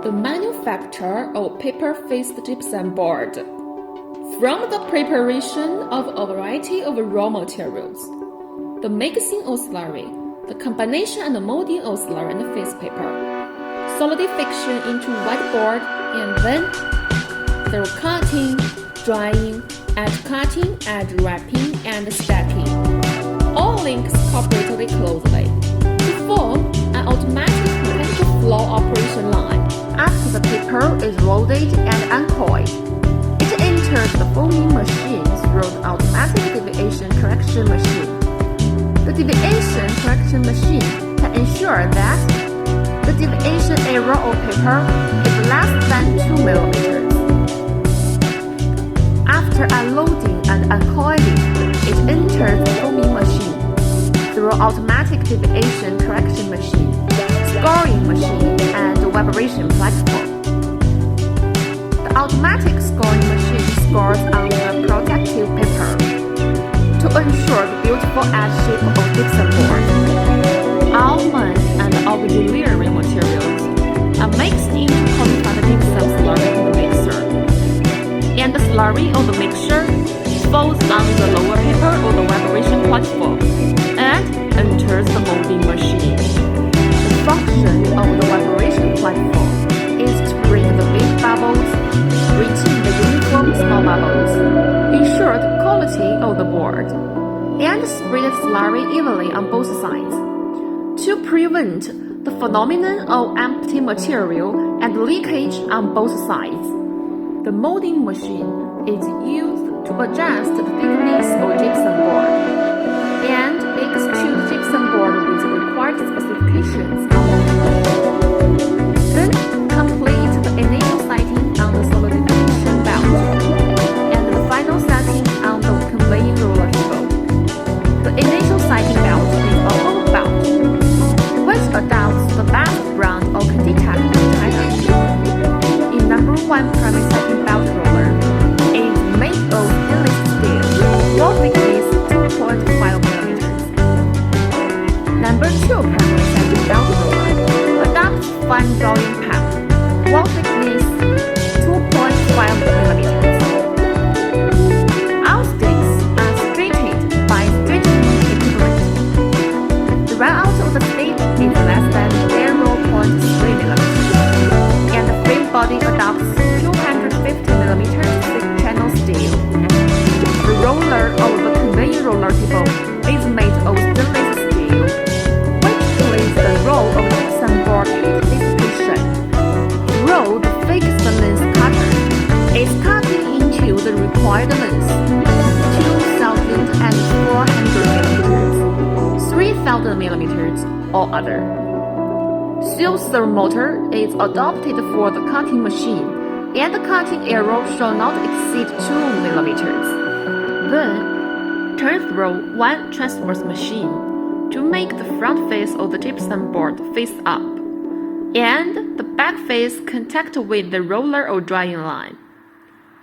The manufacture of paper-faced gypsum board. From the preparation of a variety of raw materials, the mixing of slurry, the combination and the molding of slurry and face paper, solidification into whiteboard, and then through cutting, drying, edge cutting, edge wrapping, and stacking. All links cooperated closely to form an automatic mechanical flow operation line. After the paper is loaded and uncoiled, it enters the foaming machine through the automatic deviation correction machine. The deviation correction machine can ensure that the deviation error of paper is less than 2 mm. After unloading and uncoiling, it enters the foaming machine through automatic deviation correction machine, scoring machine, and vibration platform. The automatic scoring machine scores on the protective paper to ensure the beautiful edge shape of gypsum board. Almond and auxiliary materials are mixed into qualified gypsum slurry in the mixer, and the slurry of the mixture falls on the lower paper of the vibration platform and enters the molding machine. The function of the vibration platform is to bring the big bubbles, retain the uniform small bubbles, ensure the quality of the board, and spread slurry evenly on both sides. To prevent the phenomenon of empty material and leakage on both sides, the molding machine is used to adjust the thickness of gypsum board and extrude gypsum board with required specifications on molding machine. Then complete the initial setting on the solidification belt and the final setting on the conveying roller table. The initial setting belt is a hollow belt, which adopts the best brand of Conditek and China. In number 1 primary setting belt roller is made of stainless steel, wall thickness 2.5 mm. Number 2 primary setting belt roller adopts fine drawing pad, wall thickness 2.5 mm. All sticks are straightened by straightening equivalent. The runout of the stick is less than 0.3 mm, and the frame body adopts 250 mm thick channel steel. The roller of the conveying roller table is made of stainless steel, which plays the role of gypsum board heat dissipation. Roll the fixed length cutter is cutting into the required length, 2,400 mm, 3,000 mm, or other. Silver motor is adopted for the cutting machine, and the cutting arrow shall not exceed 2 mm. Then, turn through one transverse machine to make the front face of the gypsum board face up, and the back face contact with the roller or drying line.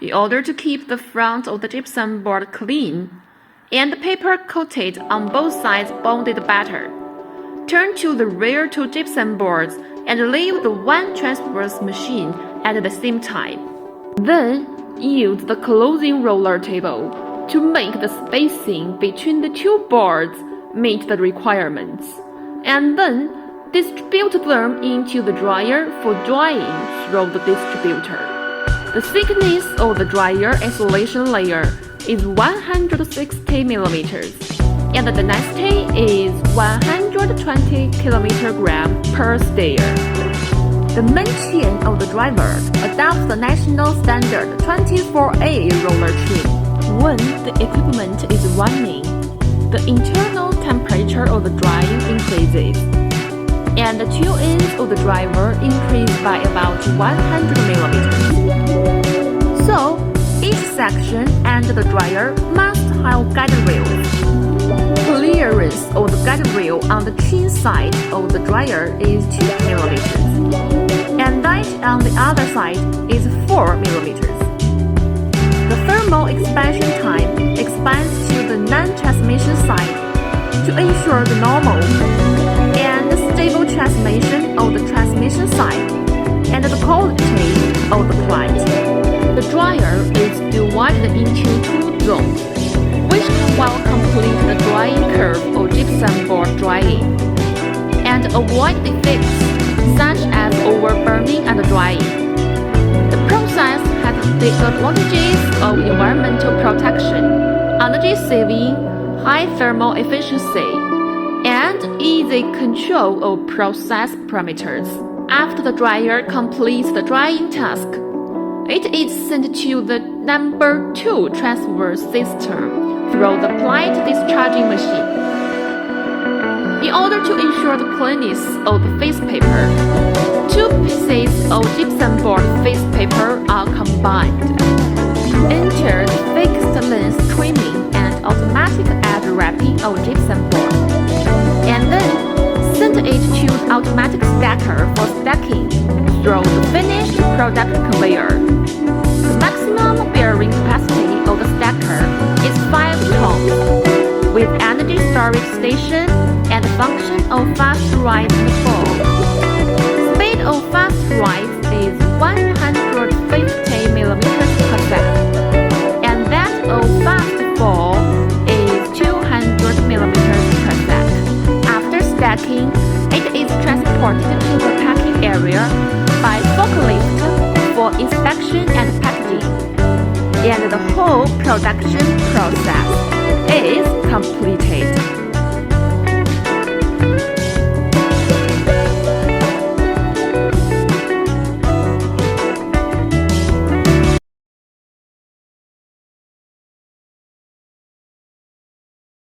In order to keep the front of the gypsum board clean and the paper coated on both sides bonded better, turn to the rear two gypsum boards and leave the one transverse machine at the same time. Then, use the closing roller table to make the spacing between the two boards meet the requirements, and then distribute them into the dryer for drying through the distributor. The thickness of the dryer isolation layer is 160 mm, and the density is 120 kg per stair. The main chain of the driver adopts the national standard 24A roller chain. When the equipment is running, the internal temperature of the drying increases, and the two ends of the driver increase by about 100 mm. So, each section and the dryer must have guide rails. Clearance of the guide rail on the chain side of the dryer is 2 mm, and that on the other side is 4 mm. The thermal expansion time expands to the non-transmission side to ensure the normal and stable transmission of the transmission side. and the quality of the plant. The dryer is divided into two zones, which will complete the drying curve of gypsum board drying, and avoid defects such as overburning and drying. The process has the advantages of environmental protection, energy saving, high thermal efficiency, and easy control of process parameters. After the dryer completes the drying task, it is sent to the number 2 transfer system through the plate discharging machine. In order to ensure the cleanness of the face paper, 2 pieces of gypsum board face paper are combined. Enter the fixed length trimming and automatic edge wrapping of gypsum board, and then send it to the automatic stacker for stacking through the finished product conveyor. The maximum bearing capacity of the stacker is 5 tons, with energy storage station and the function of fast rise and fall. Speed of fast rise is 150 mm per second, and that of fast fall is 200 mm per second. After stacking, it is transported to the packing area by forklift for inspection and packaging, and the whole production process is